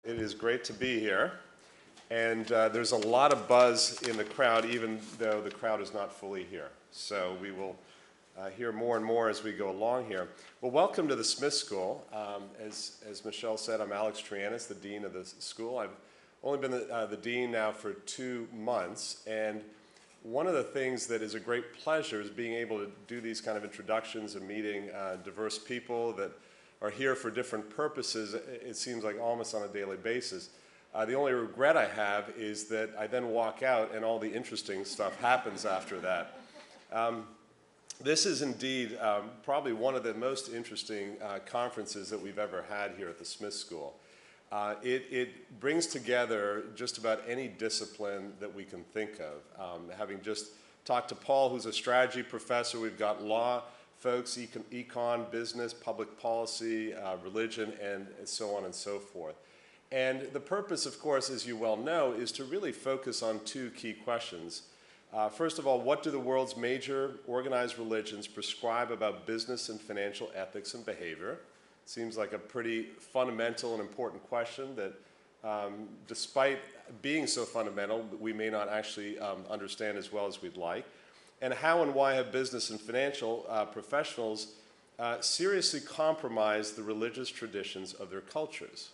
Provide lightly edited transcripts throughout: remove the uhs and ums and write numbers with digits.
It is great to be here, and there's a lot of buzz in the crowd, even though the crowd is not fully here. So we will hear more and more as we go along here. Well, welcome to the Smith School. As Michelle said, I'm Alex Triantis, the dean of the school. I've only been the dean now for 2 months, and one of the things that is a great pleasure is being able to do these kind of introductions and meeting diverse people that are here for different purposes, it seems like almost on a daily basis. The only regret I have is that I then walk out and all the interesting stuff happens after that. This is indeed probably one of the most interesting conferences that we've ever had here at the Smith School. It brings together just about any discipline that we can think of. Having just talked to Paul, who's a strategy professor, we've got law folks, econ, business, public policy, religion, and so on and so forth. And the purpose, of course, as you well know, is to really focus on 2 key questions. First of all, what do the world's major organized religions prescribe about business and financial ethics and behavior? Seems like a pretty fundamental and important question that, despite being so fundamental, we may not actually understand as well as we'd like. And how and why have business and financial professionals seriously compromised the religious traditions of their cultures?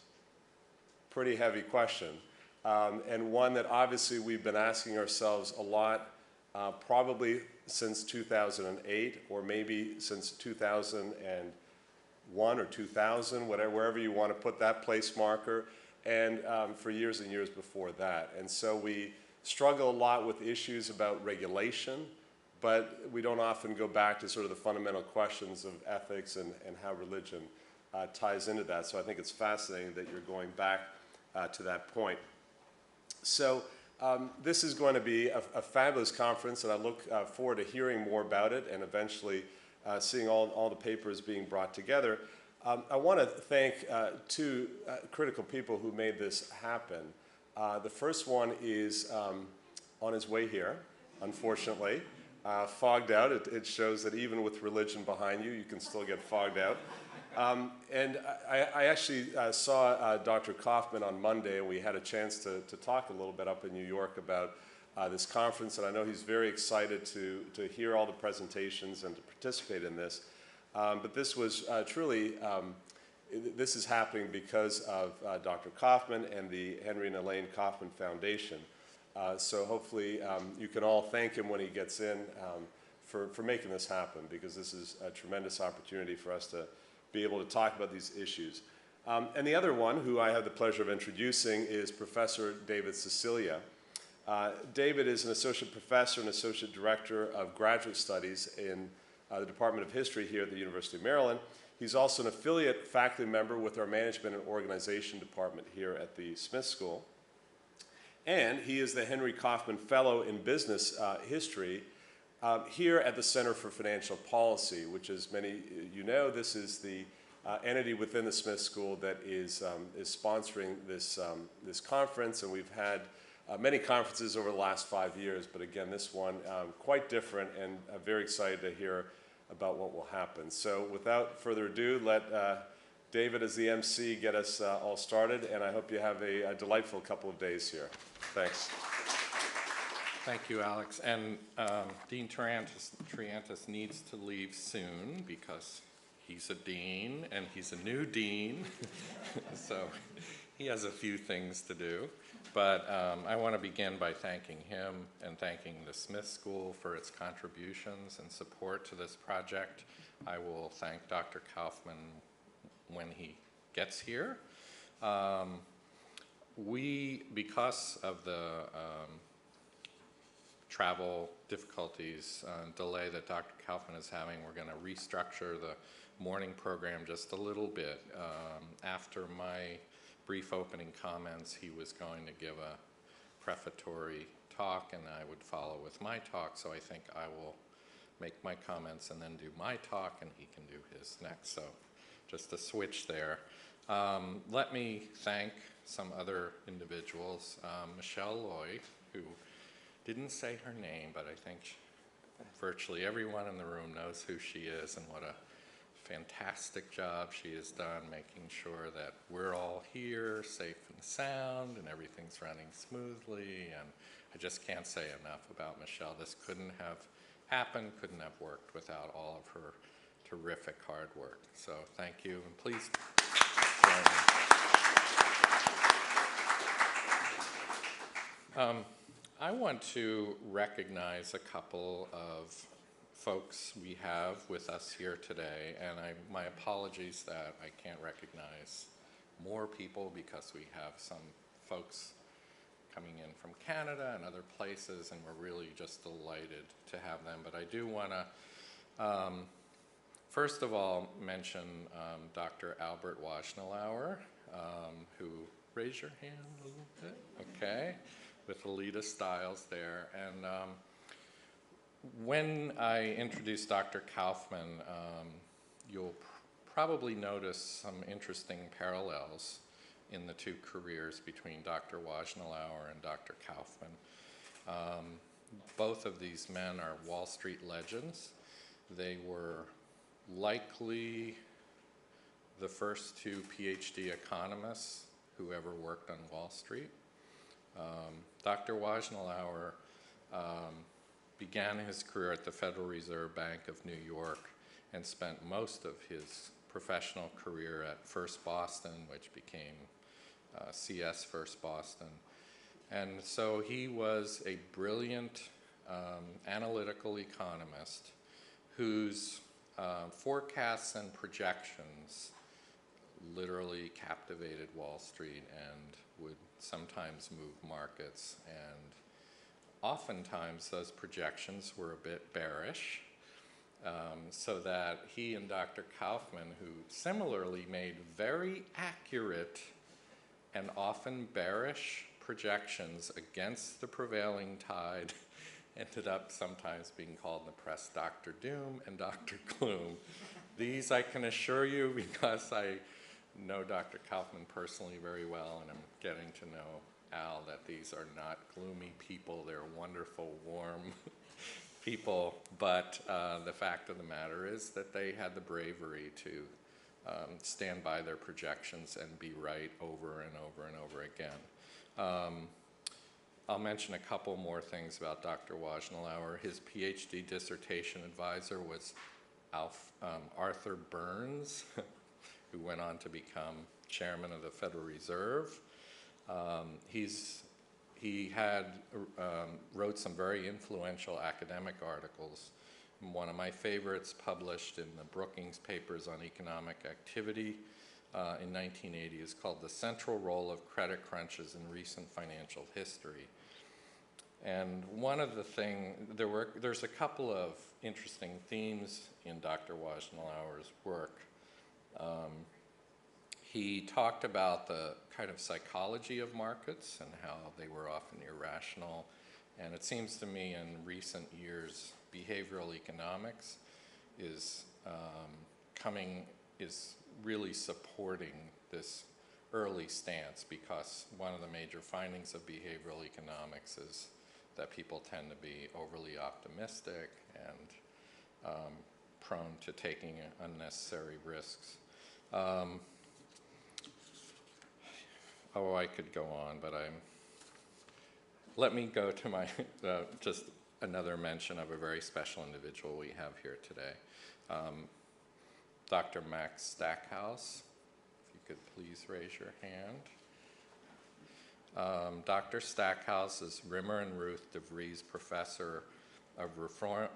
Pretty heavy question, and one that obviously we've been asking ourselves a lot, probably since 2008, or maybe since 2001 or 2000, whatever, wherever you want to put that place marker, and for years and years before that. And so we struggle a lot with issues about regulation, but we don't often go back to sort of the fundamental questions of ethics and how religion ties into that. So I think it's fascinating that you're going back to that point. So this is going to be a fabulous conference, and I look forward to hearing more about it and eventually seeing all the papers being brought together. I want to thank 2 critical people who made this happen. The first one is on his way here, unfortunately. Fogged out. It shows that even with religion behind you, you can still get fogged out. And I actually saw Dr. Kaufman on Monday, and we had a chance to talk a little bit up in New York about this conference, and I know he's very excited to hear all the presentations and to participate in this. But this was truly, this is happening because of Dr. Kaufman and the Henry and Elaine Kaufman Foundation. So hopefully you can all thank him when he gets in for making this happen, because this is a tremendous opportunity for us to be able to talk about these issues. And the other one, who I have the pleasure of introducing, is Professor David Sicilia. David is an associate professor and associate director of graduate studies in the Department of History here at the University of Maryland. He's also an affiliate faculty member with our Management and Organization Department here at the Smith School. And he is the Henry Kaufman Fellow in Business History here at the Center for Financial Policy, which, as many you know, this is the entity within the Smith School that is sponsoring this conference. And we've had many conferences over the last 5 years, but again, this one quite different, and very excited to hear about what will happen. So without further ado, let David, as the MC, get us all started, and I hope you have a delightful couple of days here. Thanks. Thank you, Alex. And Dean Triantis needs to leave soon because he's a dean, and he's a new dean, so he has a few things to do. But I want to begin by thanking him and thanking the Smith School for its contributions and support to this project. I will thank Dr. Kaufman when he gets here. Because of the travel difficulties, delay that Dr. Kaufman is having, we're going to restructure the morning program just a little bit. After my brief opening comments, he was going to give a prefatory talk, and I would follow with my talk, so I think I will make my comments and then do my talk, and he can do his next. So just a switch there. Let me thank some other individuals. Michelle Lloyd, who didn't say her name, but I think virtually everyone in the room knows who she is and what a fantastic job she has done making sure that we're all here, safe and sound, and everything's running smoothly. And I just can't say enough about Michelle. This couldn't have happened, couldn't have worked without all of her terrific hard work. So thank you, and please join me. I want to recognize a couple of folks we have with us here today, and my apologies that I can't recognize more people because we have some folks coming in from Canada and other places, and we're really just delighted to have them. But I do want to, first of all, mention Dr. Albert Waschnelauer, who, raise your hand a little bit, okay, with Alita Stiles there. And when I introduce Dr. Kaufman, you'll probably notice some interesting parallels in the two careers between Dr. Waschnelauer and Dr. Kaufman. Both of these men are Wall Street legends. They were likely the first two PhD economists who ever worked on Wall Street. Dr. Waschnelauer began his career at the Federal Reserve Bank of New York and spent most of his professional career at First Boston, which became CS First Boston. And so he was a brilliant analytical economist whose forecasts and projections literally captivated Wall Street and would sometimes move markets. And oftentimes those projections were a bit bearish, so that he and Dr. Kaufman, who similarly made very accurate and often bearish projections against the prevailing tide, ended up sometimes being called in the press Dr. Doom and Dr. Gloom. These I can assure you, because I know Dr. Kaufman personally very well, and I'm getting to know Al, that these are not gloomy people. They're wonderful, warm people. But the fact of the matter is that they had the bravery to stand by their projections and be right over and over and over again. I'll mention a couple more things about Dr. Waschnelauer. His PhD dissertation advisor was Arthur Burns, who went on to become chairman of the Federal Reserve. He wrote some very influential academic articles. One of my favorites, published in the Brookings Papers on Economic Activity in 1980, is called The Central Role of Credit Crunches in Recent Financial History. And one of the things, there's a couple of interesting themes in Dr. Waschnelauer's work. He talked about the kind of psychology of markets and how they were often irrational. And it seems to me in recent years, behavioral economics is really supporting this early stance, because one of the major findings of behavioral economics is that people tend to be overly optimistic and prone to taking unnecessary risks. I could go on, but let me go to my, just another mention of a very special individual we have here today. Dr. Max Stackhouse, if you could please raise your hand. Dr. Stackhouse is Rimmer and Ruth DeVries Professor of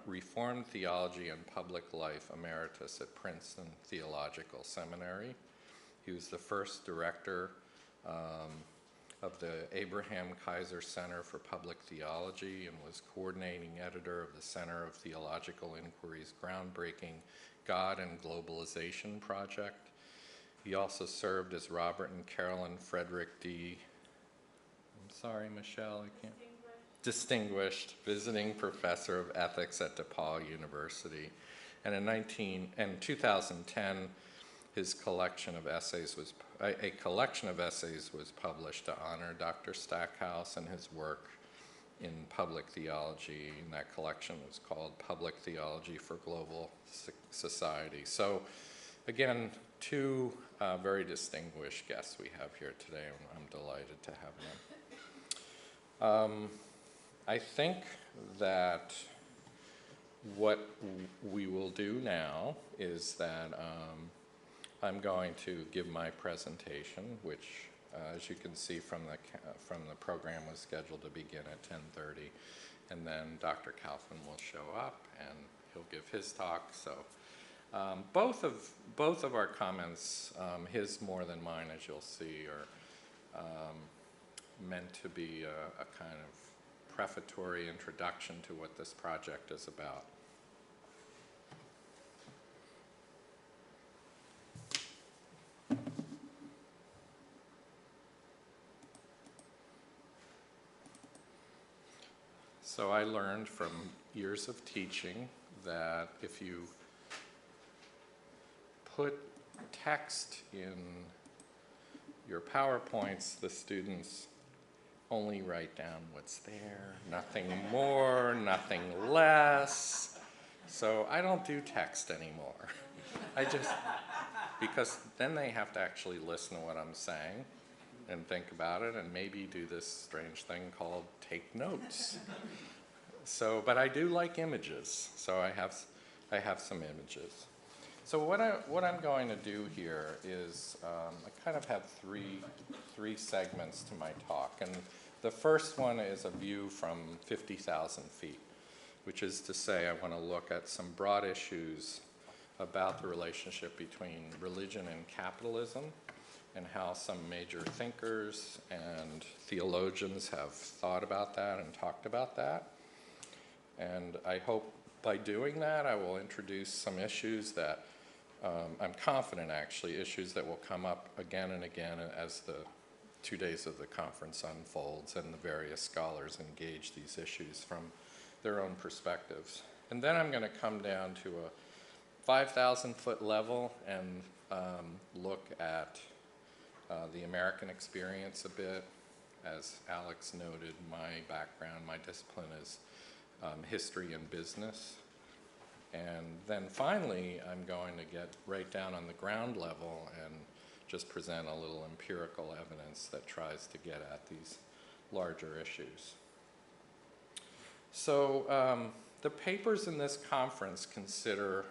Reformed Theology and Public Life Emeritus at Princeton Theological Seminary. He was the first director of the Abraham Kaiser Center for Public Theology and was coordinating editor of the Center of Theological Inquiry's groundbreaking God and Globalization project. He also served as Robert and Carolyn Frederick D. I'm sorry, Michelle, I can't. Distinguished visiting professor of ethics at DePaul University. And in 2010, his collection of essays was, a collection of essays was published to honor Dr. Stackhouse and his work in public theology, and that collection was called Public Theology for Global Society. So Again, two very distinguished guests we have here today, and I'm delighted to have them. I think that what we will do now is that I'm going to give my presentation, which, as you can see from the program, was scheduled to begin at 10:30, and then Dr. Kaufman will show up and he'll give his talk. So both of our comments, his more than mine, as you'll see, are meant to be a kind of prefatory introduction to what this project is about. So I learned from years of teaching that if you put text in your PowerPoints, the students only write down what's there, nothing more, nothing less. So I don't do text anymore. Because then they have to actually listen to what I'm saying and think about it and maybe do this strange thing called take notes. So, but I do like images, so I have some images. So what I'm going to do here is I kind of have three segments to my talk, and the first one is a view from 50,000 feet, which is to say I want to look at some broad issues about the relationship between religion and capitalism and how some major thinkers and theologians have thought about that and talked about that. And I hope by doing that I will introduce some issues that I'm confident actually, issues that will come up again and again as the 2 days of the conference unfolds and the various scholars engage these issues from their own perspectives. And then I'm going to come down to a 5,000 foot level and look at the American experience a bit. As Alex noted, my background, my discipline is history and business. And then finally, I'm going to get right down on the ground level and just present a little empirical evidence that tries to get at these larger issues. So the papers in this conference consider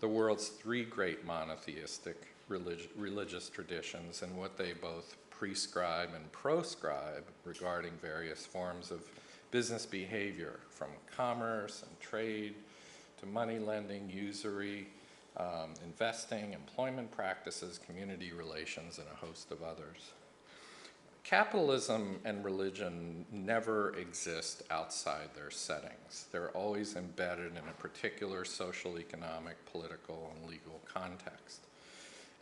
the world's three great monotheistic religious traditions and what they both prescribe and proscribe regarding various forms of business behavior, from commerce and trade to money lending, usury, investing, employment practices, community relations, and a host of others. Capitalism and religion never exist outside their settings. They're always embedded in a particular social, economic, political, and legal context.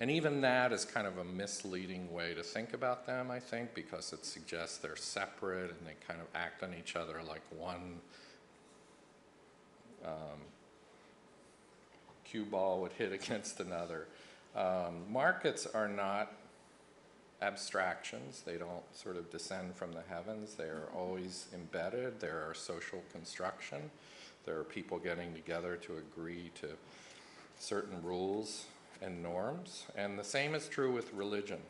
And even that is kind of a misleading way to think about them, I think, because it suggests they're separate and they kind of act on each other like one cue ball would hit against another. Markets are not abstractions. They don't sort of descend from the heavens. They are always embedded. There are social construction. There are people getting together to agree to certain rules and norms. And the same is true with religion.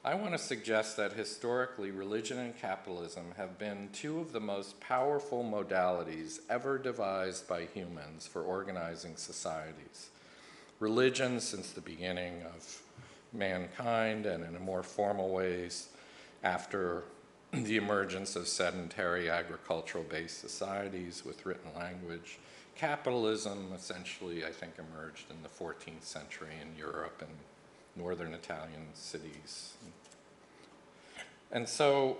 I want to suggest that historically, religion and capitalism have been two of the most powerful modalities ever devised by humans for organizing societies. Religion, since the beginning of mankind, and in a more formal ways after the emergence of sedentary agricultural-based societies with written language. Capitalism essentially, I think, emerged in the 14th century in Europe and northern Italian cities. And so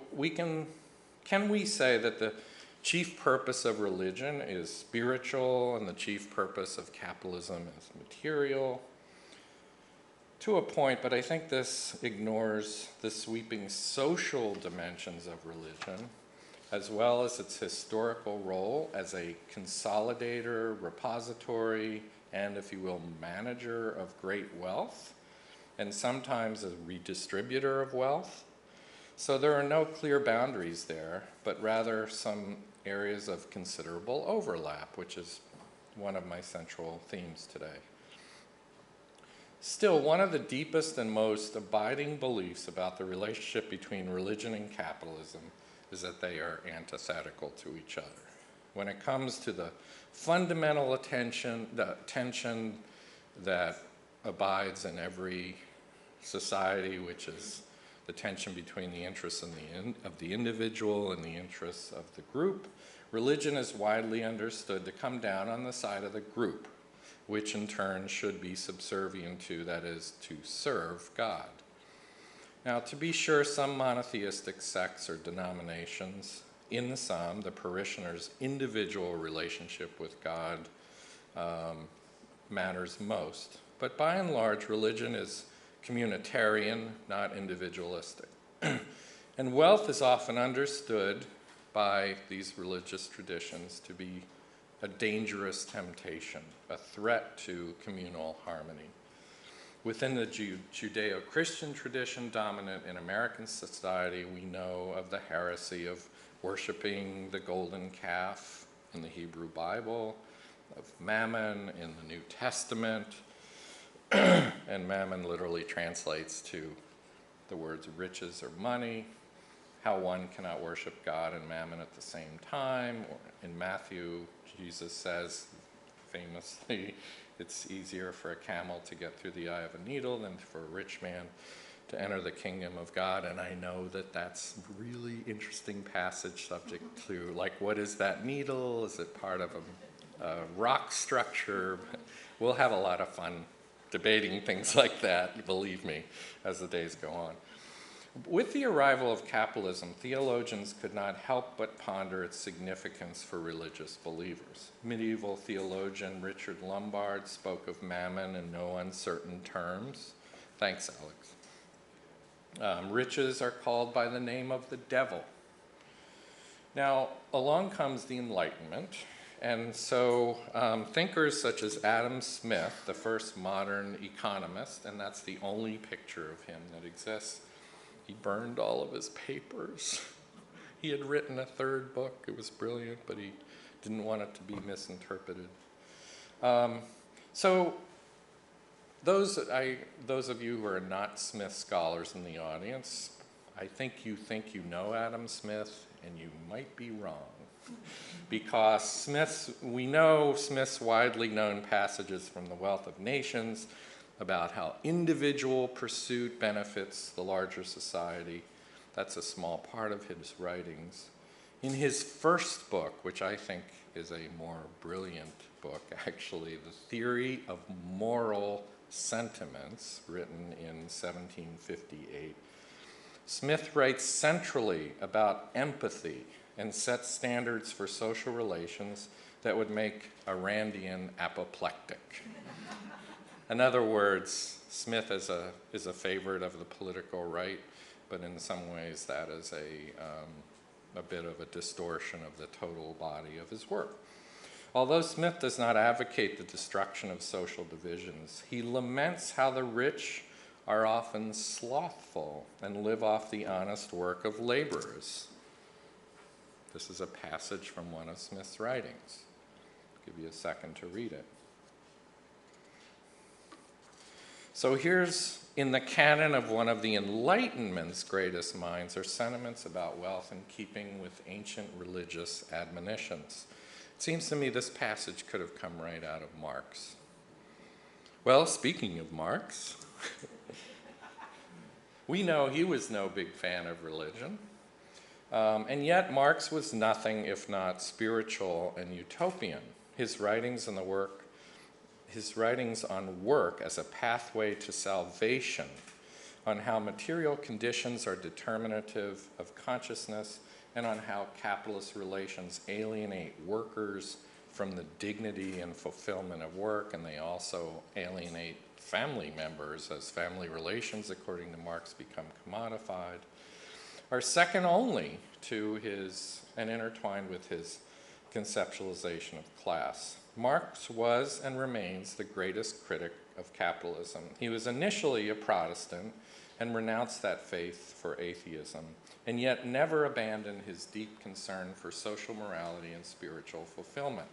can we say that the chief purpose of religion is spiritual and the chief purpose of capitalism is material? To a point, but I think this ignores the sweeping social dimensions of religion, as well as its historical role as a consolidator, repository, and, if you will, manager of great wealth, and sometimes a redistributor of wealth. So there are no clear boundaries there, but rather some areas of considerable overlap, which is one of my central themes today. Still, one of the deepest and most abiding beliefs about the relationship between religion and capitalism is that they are antithetical to each other. When it comes to the fundamental tension that abides in every society, which is the tension between the interests of the individual and the interests of the group, religion is widely understood to come down on the side of the group, which in turn should be subservient to, that is, to serve God. Now, to be sure, some monotheistic sects or denominations, in the sum, the parishioner's individual relationship with God matters most. But by and large, religion is communitarian, not individualistic. And wealth is often understood by these religious traditions to be a dangerous temptation, a threat to communal harmony. Within the Judeo-Christian tradition dominant in American society, we know of the heresy of worshiping the golden calf in the Hebrew Bible, of mammon in the New Testament, and mammon literally translates to the words riches or money, how one cannot worship God and mammon at the same time. In Matthew, Jesus says famously, it's easier for a camel to get through the eye of a needle than for a rich man to enter the kingdom of God. And I know that that's a really interesting passage subject to, like, what is that needle? Is it part of a rock structure? We'll have a lot of fun debating things like that, believe me, as the days go on. With the arrival of capitalism, theologians could not help but ponder its significance for religious believers. Medieval theologian Richard Lombard spoke of mammon in no uncertain terms. Thanks, Alex. Riches are called by the name of the devil. Now, along comes the Enlightenment, and so thinkers such as Adam Smith, the first modern economist, and that's the only picture of him that exists. He burned all of his papers. He had written a third book. It was brilliant, but he didn't want it to be misinterpreted. So those of you who are not Smith scholars in the audience, I think you know Adam Smith, and you might be wrong. Because we know Smith's widely known passages from The Wealth of Nations about how individual pursuit benefits the larger society. That's a small part of his writings. In his first book, which I think is a more brilliant book, actually, The Theory of Moral Sentiments, written in 1758, Smith writes centrally about empathy and sets standards for social relations that would make a Randian apoplectic. In other words, Smith is a favorite of the political right, but in some ways that is a bit of a distortion of the total body of his work. Although Smith does not advocate the destruction of social divisions, he laments how the rich are often slothful and live off the honest work of laborers. This is a passage from one of Smith's writings. I'll give you a second to read it. So here's, in the canon of one of the Enlightenment's greatest minds, are sentiments about wealth in keeping with ancient religious admonitions. It seems to me this passage could have come right out of Marx. Well, speaking of Marx, we know he was no big fan of religion, and yet Marx was nothing if not spiritual and utopian. His writings on work as a pathway to salvation, on how material conditions are determinative of consciousness, and on how capitalist relations alienate workers from the dignity and fulfillment of work, and they also alienate family members as family relations, according to Marx, become commodified, are second only to his, and intertwined with his conceptualization of class. Marx was and remains the greatest critic of capitalism. He was initially a Protestant and renounced that faith for atheism, and yet never abandoned his deep concern for social morality and spiritual fulfillment.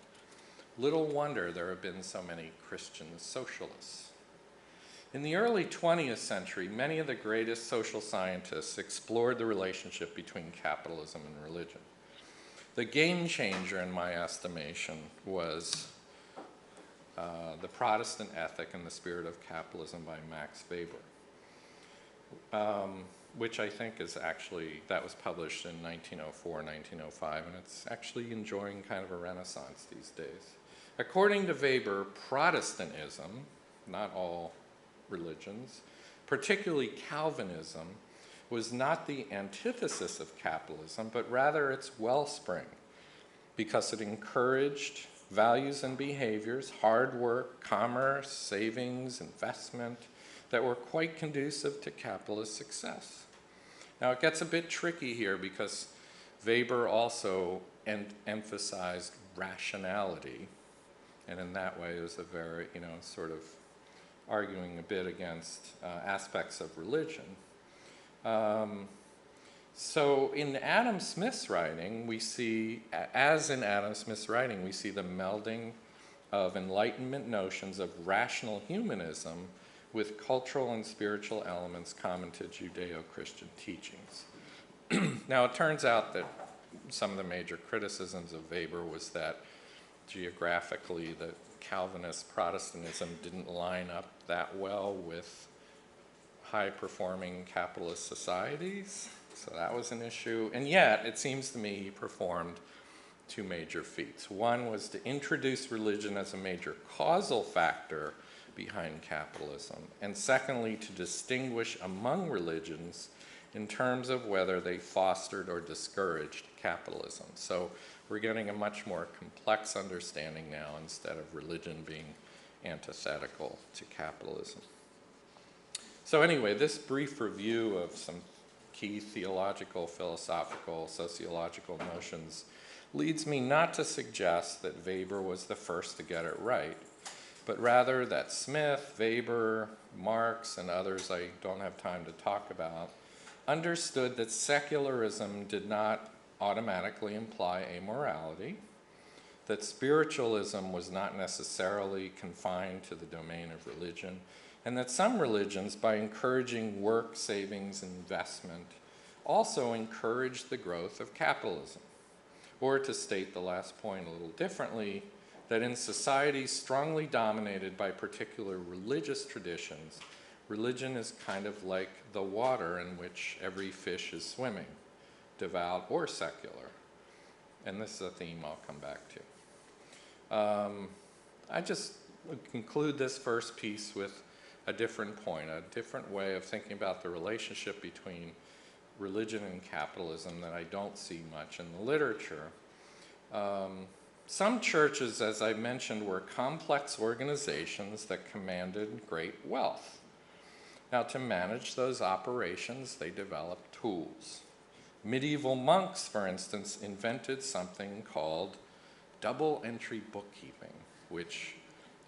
Little wonder there have been so many Christian socialists. In the early 20th century, many of the greatest social scientists explored the relationship between capitalism and religion. The game changer, in my estimation, was The Protestant Ethic and the Spirit of Capitalism by Max Weber, which I think is actually, that was published in 1904, 1905, and it's actually enjoying kind of a renaissance these days. According to Weber, Protestantism, not all religions, particularly Calvinism, was not the antithesis of capitalism, but rather its wellspring, because it encouraged values and behaviors, hard work, commerce, savings, investment, that were quite conducive to capitalist success. Now it gets a bit tricky here because Weber also emphasized rationality, and in that way it was a very, sort of arguing a bit against aspects of religion. So in Adam Smith's writing, we see, as in Adam Smith's writing, we see the melding of Enlightenment notions of rational humanism with cultural and spiritual elements common to Judeo-Christian teachings. Now it turns out that some of the major criticisms of Weber was that geographically the Calvinist Protestantism didn't line up that well with high-performing capitalist societies, so that was an issue. And yet, it seems to me he performed two major feats. One was to introduce religion as a major causal factor behind capitalism, and secondly, to distinguish among religions in terms of whether they fostered or discouraged capitalism. So we're getting a much more complex understanding now instead of religion being antithetical to capitalism. So anyway, this brief review of some key theological, philosophical, sociological notions leads me not to suggest that Weber was the first to get it right, but rather that Smith, Weber, Marx, and others I don't have time to talk about understood that secularism did not automatically imply amorality, that spiritualism was not necessarily confined to the domain of religion, and that some religions, by encouraging work, savings, and investment, also encouraged the growth of capitalism. Or to state the last point a little differently, that in societies strongly dominated by particular religious traditions, religion is kind of like the water in which every fish is swimming, devout or secular. And this is a theme I'll come back to. I just would conclude this first piece with a different point, a different way of thinking about the relationship between religion and capitalism that I don't see much in the literature. Some churches, as I mentioned, were complex organizations that commanded great wealth. Now, to manage those operations, they developed tools. Medieval monks, for instance, invented something called double entry bookkeeping, which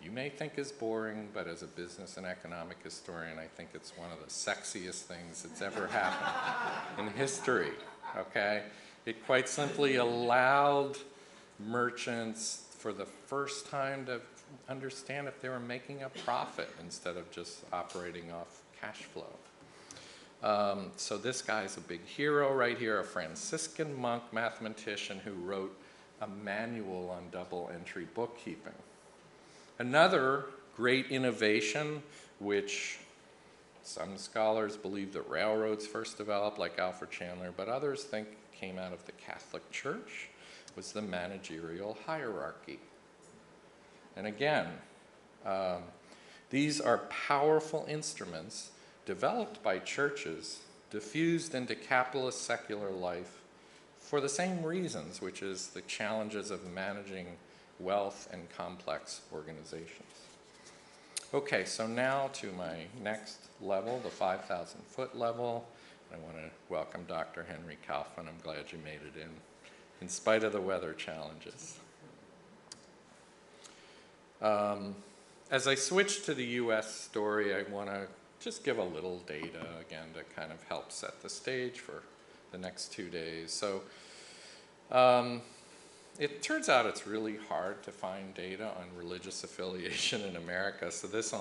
you may think is boring, but as a business and economic historian, I think it's one of the sexiest things that's ever happened in history, okay? It quite simply allowed merchants for the first time to understand if they were making a profit instead of just operating off cash flow. So this guy's a big hero right here, a Franciscan monk mathematician who wrote a manual on double entry bookkeeping. Another great innovation, which some scholars believe that railroads first developed, like Alfred Chandler, but others think came out of the Catholic Church, was the managerial hierarchy. And again, these are powerful instruments developed by churches, diffused into capitalist secular life for the same reasons, which is the challenges of managing wealth and complex organizations. Okay, so now to my next level, the 5,000-foot level. I want to welcome Dr. Henry Kaufman. I'm glad you made it in spite of the weather challenges. As I switch to the US story, I want to just give a little data again to kind of help set the stage for the next 2 days. So It turns out it's really hard to find data on religious affiliation in America. So this is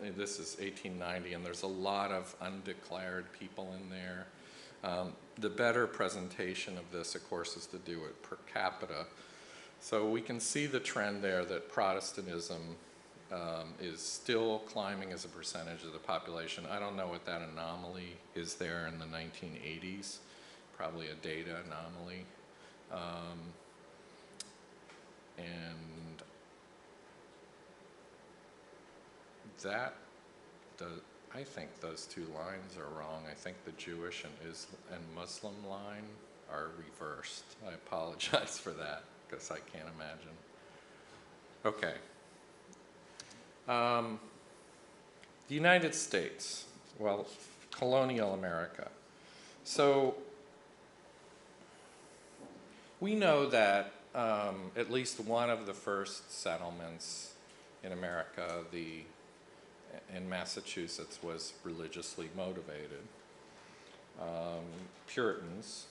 1890, and there's a lot of undeclared people in there. The better presentation of this, of course, is to do it per capita. So we can see the trend there that Protestantism is still climbing as a percentage of the population. I don't know what that anomaly is there in the 1980s, probably a data anomaly. And that, I think those two lines are wrong. I think the Jewish and Muslim line are reversed. I apologize for that, because I can't imagine. Okay. The United States, well, colonial America. So we know that at least one of the first settlements in America, in Massachusetts, was religiously motivated. Puritans.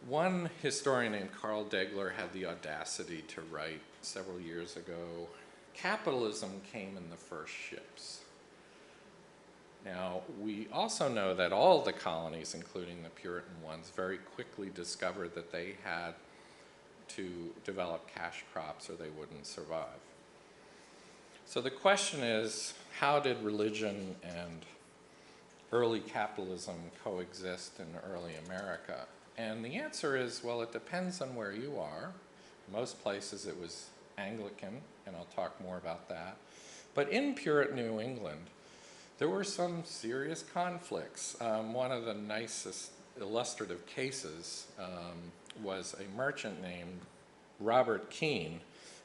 One historian named Carl Degler had the audacity to write several years ago, "Capitalism came in the first ships." Now, we also know that all the colonies, including the Puritan ones, very quickly discovered that they had to develop cash crops or they wouldn't survive. So the question is, how did religion and early capitalism coexist in early America? And the answer is, well, it depends on where you are. Most places it was Anglican, and I'll talk more about that. But in Puritan New England, there were some serious conflicts. One of the nicest illustrative cases was a merchant named Robert Keene,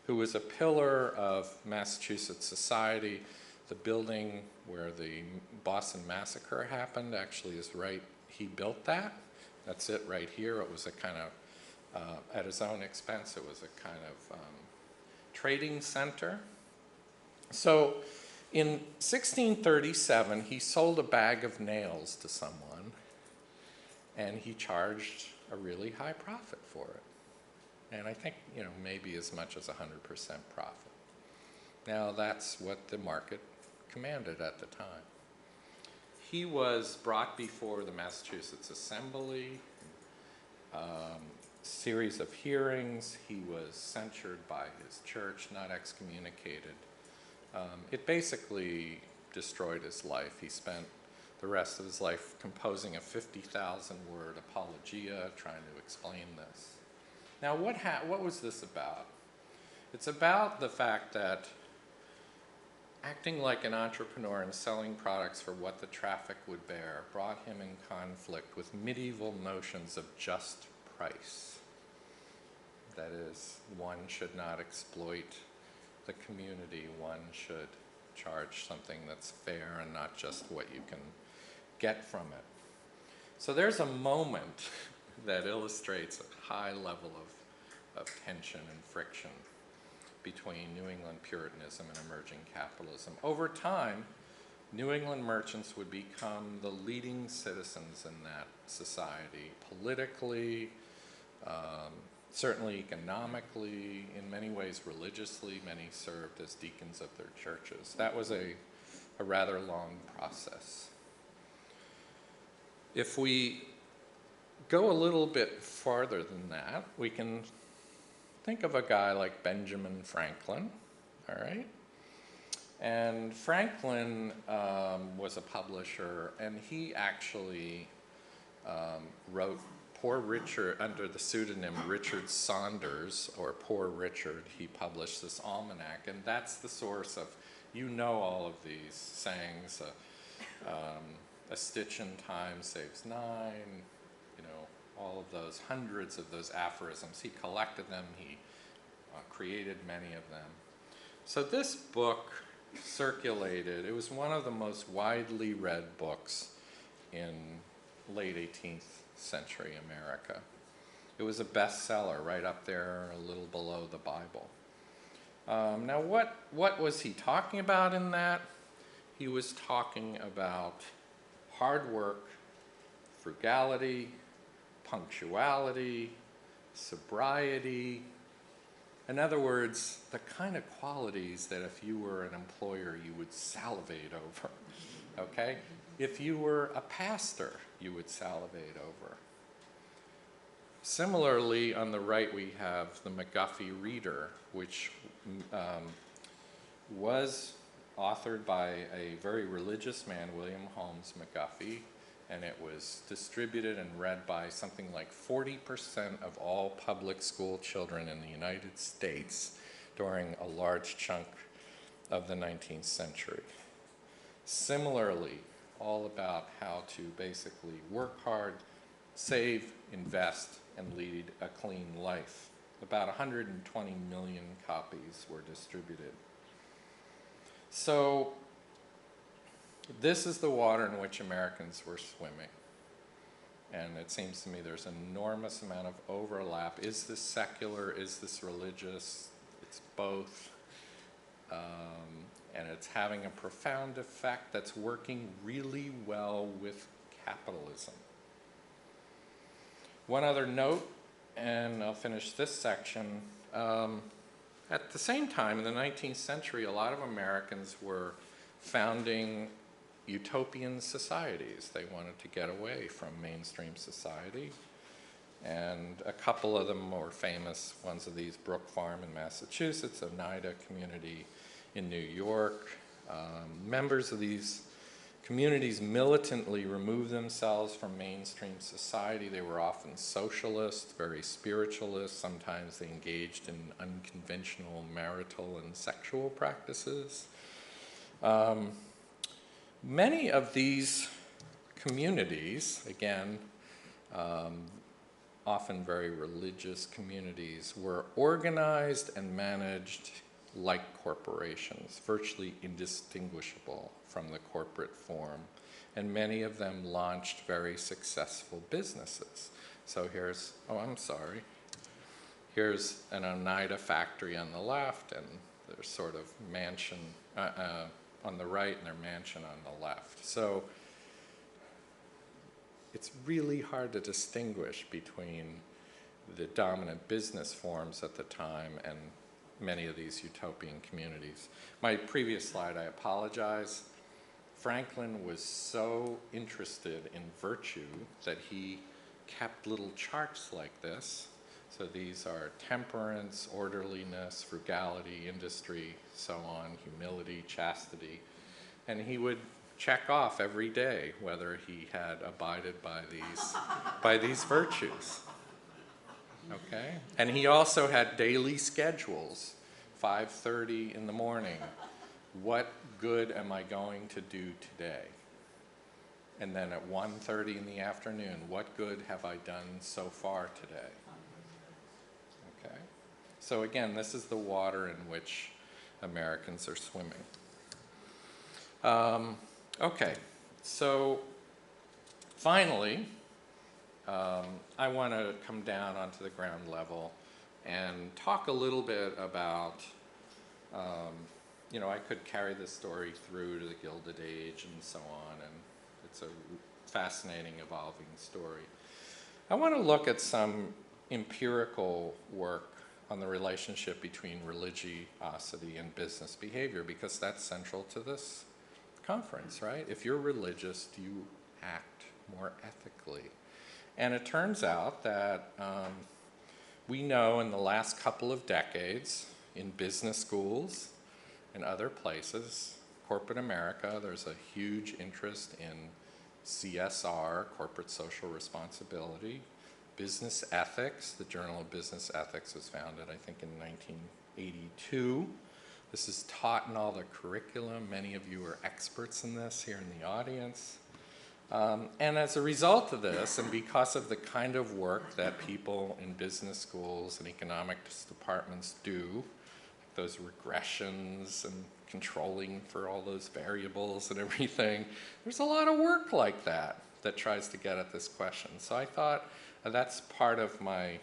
who was a pillar of Massachusetts society. The building where the Boston Massacre happened actually is right, he built that. That's it right here. It was a kind of, at his own expense, it was a kind of trading center. So in 1637, he sold a bag of nails to someone, and he charged a really high profit for it. And I think, maybe as much as 100% profit. Now, that's what the market commanded at the time. He was brought before the Massachusetts Assembly, series of hearings. He was censured by his church, not excommunicated. It basically destroyed his life. He spent the rest of his life composing a 50,000-word apologia trying to explain this. Now, what was this about? It's about the fact that acting like an entrepreneur and selling products for what the traffic would bear brought him in conflict with medieval notions of just price. That is, one should not exploit the community, one should charge something that's fair and not just what you can get from it. So there's a moment that illustrates a high level of tension and friction between New England Puritanism and emerging capitalism. Over time, New England merchants would become the leading citizens in that society, politically, certainly economically, in many ways religiously. Many served as deacons of their churches. That was a rather long process. If we go a little bit farther than that, we can think of a guy like Benjamin Franklin, all right? And Franklin was a publisher, and he actually wrote Poor Richard, under the pseudonym Richard Saunders, or Poor Richard. He published this almanac, and that's the source of, all of these sayings, a stitch in time saves nine, all of those, hundreds of those aphorisms. He collected them, he created many of them. So this book circulated. It was one of the most widely read books in late 18th century America. It was a bestseller, right up there, a little below the Bible. Now, what was he talking about in that? He was talking about hard work, frugality, punctuality, sobriety. In other words, the kind of qualities that if you were an employer, you would salivate over, okay? If you were a pastor, you would salivate over. Similarly, on the right, we have the McGuffey Reader, which was authored by a very religious man, William Holmes McGuffey, and it was distributed and read by something like 40% of all public school children in the United States during a large chunk of the 19th century. Similarly, all about how to basically work hard, save, invest, and lead a clean life. About 120 million copies were distributed. So this is the water in which Americans were swimming. And it seems to me there's an enormous amount of overlap. Is this secular? Is this religious? It's both. And it's having a profound effect that's working really well with capitalism. One other note, and I'll finish this section. At the same time, in the 19th century, a lot of Americans were founding utopian societies. They wanted to get away from mainstream society. And a couple of them were famous ones of these, Brook Farm in Massachusetts, Oneida community in New York. Members of these communities militantly removed themselves from mainstream society. They were often socialist, very spiritualist. Sometimes they engaged in unconventional marital and sexual practices. Many of these communities, again, often very religious communities, were organized and managed like corporations, virtually indistinguishable from the corporate form. And many of them launched very successful businesses. So here's, here's an Oneida factory on the left, and their sort of mansion on the right, and their mansion on the left. So it's really hard to distinguish between the dominant business forms at the time and many of these utopian communities. My previous slide, I apologize. Franklin was so interested in virtue that he kept little charts like this. So these are temperance, orderliness, frugality, industry, so on, humility, chastity. And he would check off every day whether he had abided by these virtues. Okay? And he also had daily schedules, 5:30 in the morning. What good am I going to do today? And then at 1:30 in the afternoon, what good have I done so far today? Okay? So again, this is the water in which Americans are swimming. Okay, so finally, I want to come down onto the ground level and talk a little bit about, I could carry this story through to the Gilded Age and so on, and it's a fascinating, evolving story. I want to look at some empirical work on the relationship between religiosity and business behavior, because that's central to this conference, right? If you're religious, you act more ethically. And it turns out that we know in the last couple of decades, in business schools and other places, corporate America, there's a huge interest in CSR, corporate social responsibility, business ethics. The Journal of Business Ethics was founded, I think, in 1982. This is taught in all the curriculum. Many of you are experts in this here in the audience. And as a result of this, and because of the kind of work that people in business schools and economics departments do, those regressions and controlling for all those variables and everything, there's a lot of work like that that tries to get at this question. So I thought that's part of my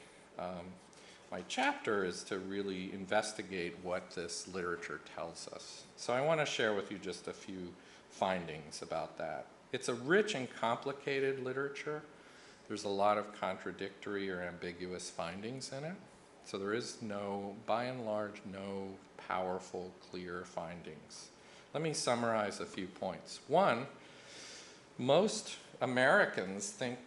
my chapter, is to really investigate what this literature tells us. So I want to share with you just a few findings about that. It's a rich and complicated literature, There's a lot of contradictory or ambiguous findings in it. So there is no, by and large, no powerful, clear findings. Let me summarize a few points. One, most Americans think,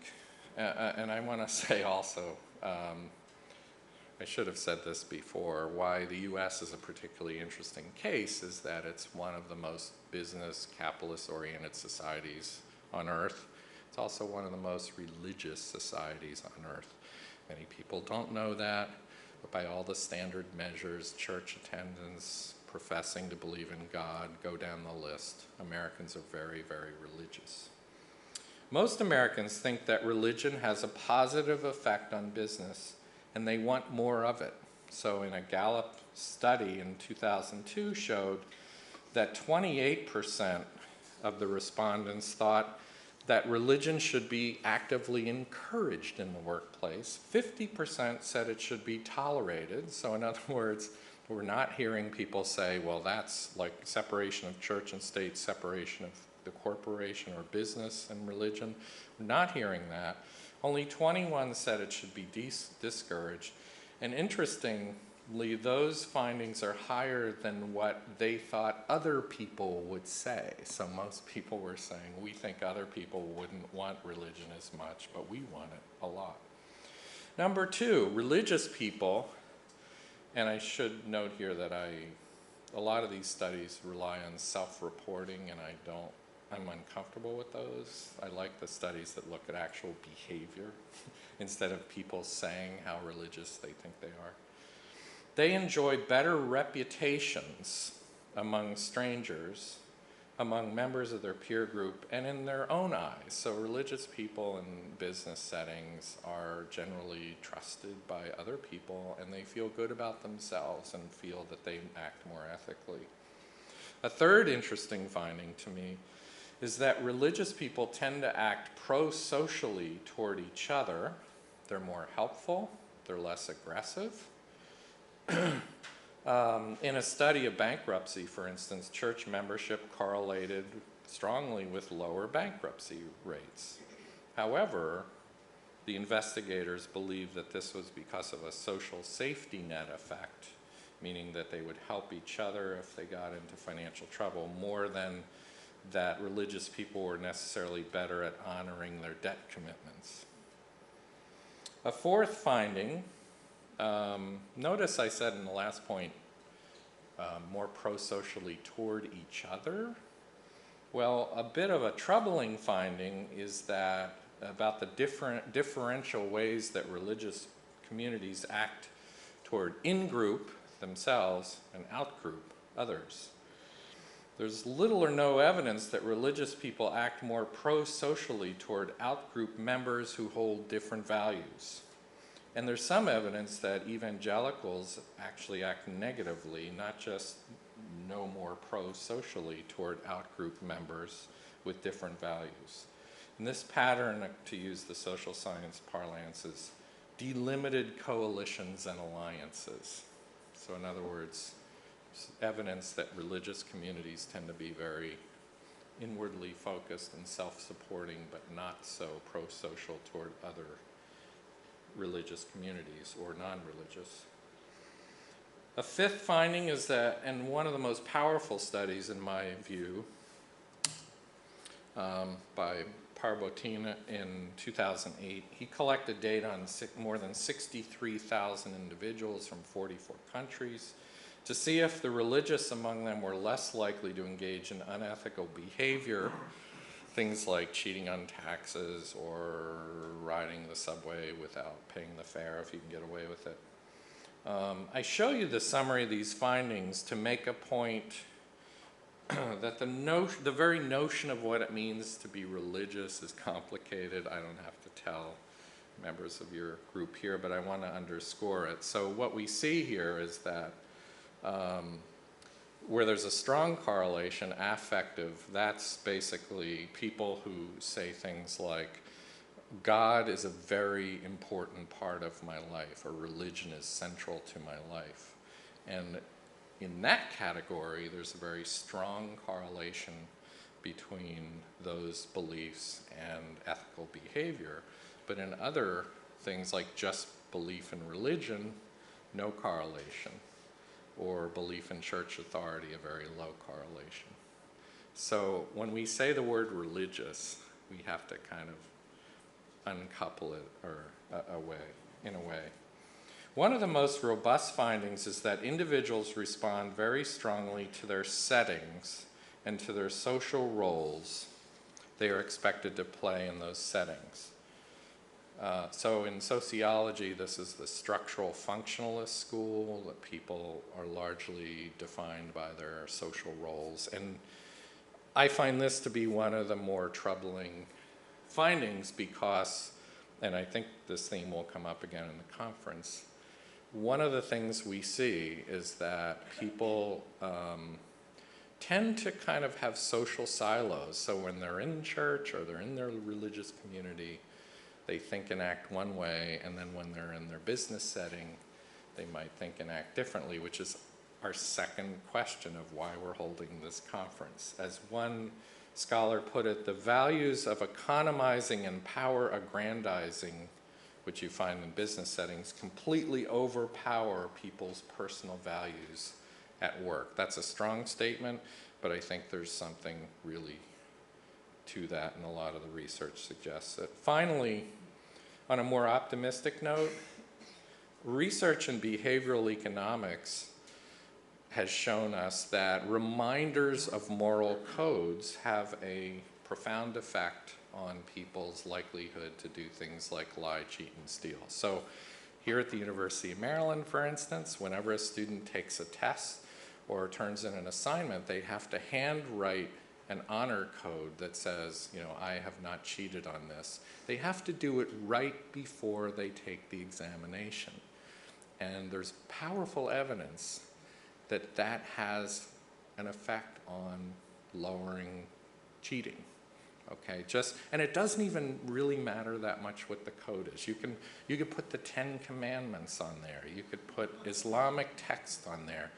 and I want to say also, I should have said this before, why the US is a particularly interesting case is that it's one of the most business, capitalist-oriented societies on earth. It's also one of the most religious societies on earth. Many people don't know that, but by all the standard measures, church attendance, professing to believe in God, go down the list, Americans are very, very religious. Most Americans think that religion has a positive effect on business, and they want more of it. So in a Gallup study in 2002 showed that 28% of the respondents thought that religion should be actively encouraged in the workplace. 50% said it should be tolerated. So in other words, we're not hearing people say, well, that's like separation of church and state, separation of the corporation or business and religion. We're not hearing that. Only 21 said it should be discouraged. And interestingly, those findings are higher than what they thought other people would say. So most people were saying, we think other people wouldn't want religion as much, but we want it a lot. Number two, religious people, and I should note here that a lot of these studies rely on self-reporting, and I'm uncomfortable with those. I like the studies that look at actual behavior instead of people saying how religious they think they are. They enjoy better reputations among strangers, among members of their peer group, and in their own eyes. So religious people in business settings are generally trusted by other people, and they feel good about themselves and feel that they act more ethically. A third interesting finding to me is that religious people tend to act pro-socially toward each other. They're more helpful, they're less aggressive. In a study of bankruptcy, for instance, church membership correlated strongly with lower bankruptcy rates. However, the investigators believed that this was because of a social safety net effect, meaning that they would help each other if they got into financial trouble, more than that religious people were necessarily better at honoring their debt commitments. A fourth finding, notice I said in the last point, more pro-socially toward each other. Well, a bit of a troubling finding is that about the differential ways that religious communities act toward in-group themselves and out-group others. There's little or no evidence that religious people act more pro-socially toward out-group members who hold different values. And there's some evidence that evangelicals actually act negatively, not just no more pro-socially toward out-group members with different values. And this pattern, to use the social science parlance, is delimited coalitions and alliances. So in other words, evidence that religious communities tend to be very inwardly focused and self-supporting, but not so pro-social toward other religious communities or non-religious. A fifth finding is that, and one of the most powerful studies in my view, by Parbotina in 2008, he collected data on more than 63,000 individuals from 44 countries to see if the religious among them were less likely to engage in unethical behavior, things like cheating on taxes or riding the subway without paying the fare if you can get away with it. I show you the summary of these findings to make a point that the very notion of what it means to be religious is complicated. I don't have to tell members of your group here, but I want to underscore it. So what we see here is that where there's a strong correlation, affective, that's basically people who say things like, God is a very important part of my life, or religion is central to my life. And in that category, there's a very strong correlation between those beliefs and ethical behavior. But in other things like just belief in religion, no correlation, or belief in church authority, a very low correlation. So when we say the word religious, we have to kind of uncouple it in a way. One of the most robust findings is that individuals respond very strongly to their settings and to their social roles they are expected to play in those settings. So in sociology, this is the structural functionalist school, that people are largely defined by their social roles. And I find this to be one of the more troubling findings because, and I think this theme will come up again in the conference, one of the things we see is that people tend to kind of have social silos. So when they're in church or they're in their religious community, they think and act one way, and then when they're in their business setting, they might think and act differently, which is our second question of why we're holding this conference. As one scholar put it, the values of economizing and power aggrandizing, which you find in business settings, completely overpower people's personal values at work. That's a strong statement, but I think there's something really to that, and a lot of the research suggests it. Finally, on a more optimistic note, research in behavioral economics has shown us that reminders of moral codes have a profound effect on people's likelihood to do things like lie, cheat, and steal. So here at the University of Maryland, for instance, whenever a student takes a test or turns in an assignment, they have to handwrite an honor code that says, you know, I have not cheated on this. They have to do it right before they take the examination. And there's powerful evidence that that has an effect on lowering cheating. Okay, and it doesn't even really matter that much what the code is. You could put the 10 Commandments on there. You could put Islamic text on there.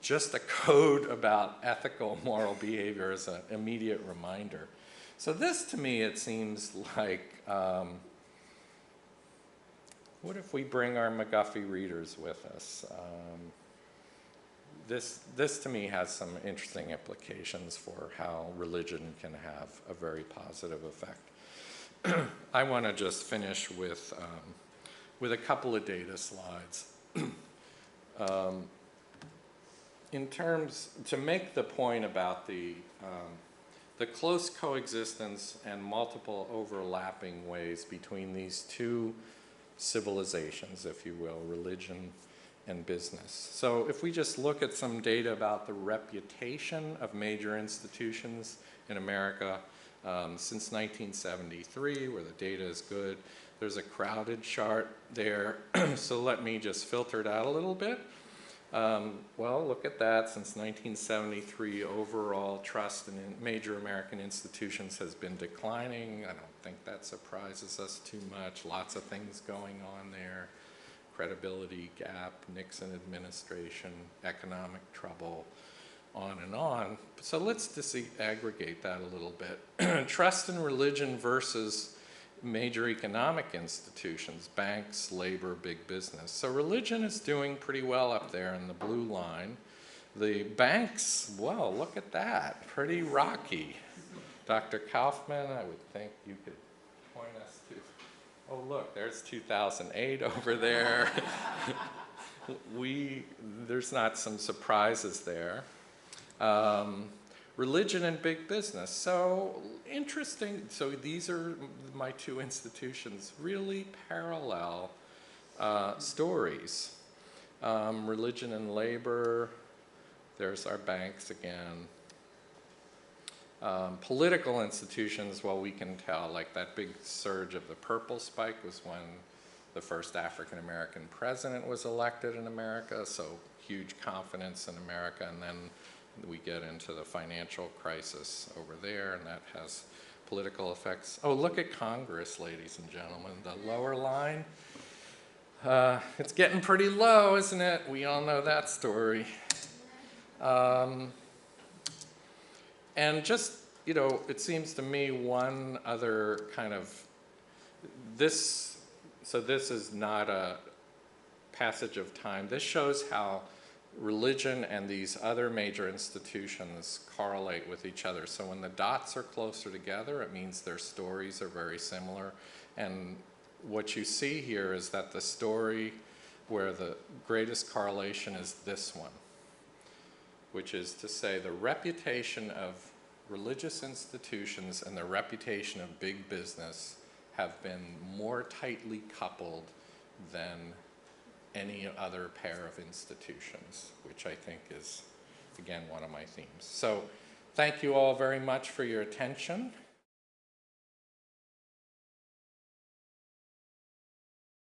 Just a code about ethical, moral behavior is an immediate reminder. So this, to me, it seems like, what if we bring our McGuffey readers with us? This, to me, has some interesting implications for how religion can have a very positive effect. I want to just finish with a couple of data slides. To make the point about the close coexistence and multiple overlapping ways between these two civilizations, if you will, religion and business. So if we just look at some data about the reputation of major institutions in America since 1973, where the data is good, there's a crowded chart there. So let me just filter it out a little bit. Well, look at that. Since 1973, overall trust in major American institutions has been declining. I don't think that surprises us too much. Lots of things going on there. Credibility gap, Nixon administration, economic trouble, on and on. So let's disaggregate that a little bit. Trust in religion versus major economic institutions, banks, labor, big business. So religion is doing pretty well up there in the blue line. The banks, well, look at that, pretty rocky. Dr. Kaufman, I would think you could point us to, oh look, there's 2008 over there. There's not some surprises there. Religion and big business. So interesting. So these are my two institutions, really parallel stories. Religion and labor. There's our banks again. Political institutions, well, we can tell, like that big surge of the purple spike was when the first African American president was elected in America, so huge confidence in America, and then we get into the financial crisis over there, and that has political effects. Oh, look at Congress, ladies and gentlemen, the lower line. It's getting pretty low, isn't it? We all know that story. And just, you know, it seems to me one other kind of this is not a passage of time. This shows how religion and these other major institutions correlate with each other. So when the dots are closer together, it means their stories are very similar. And what you see here is that the story where the greatest correlation is this one, which is to say the reputation of religious institutions and the reputation of big business have been more tightly coupled than any other pair of institutions, which I think is, again, one of my themes. So thank you all very much for your attention.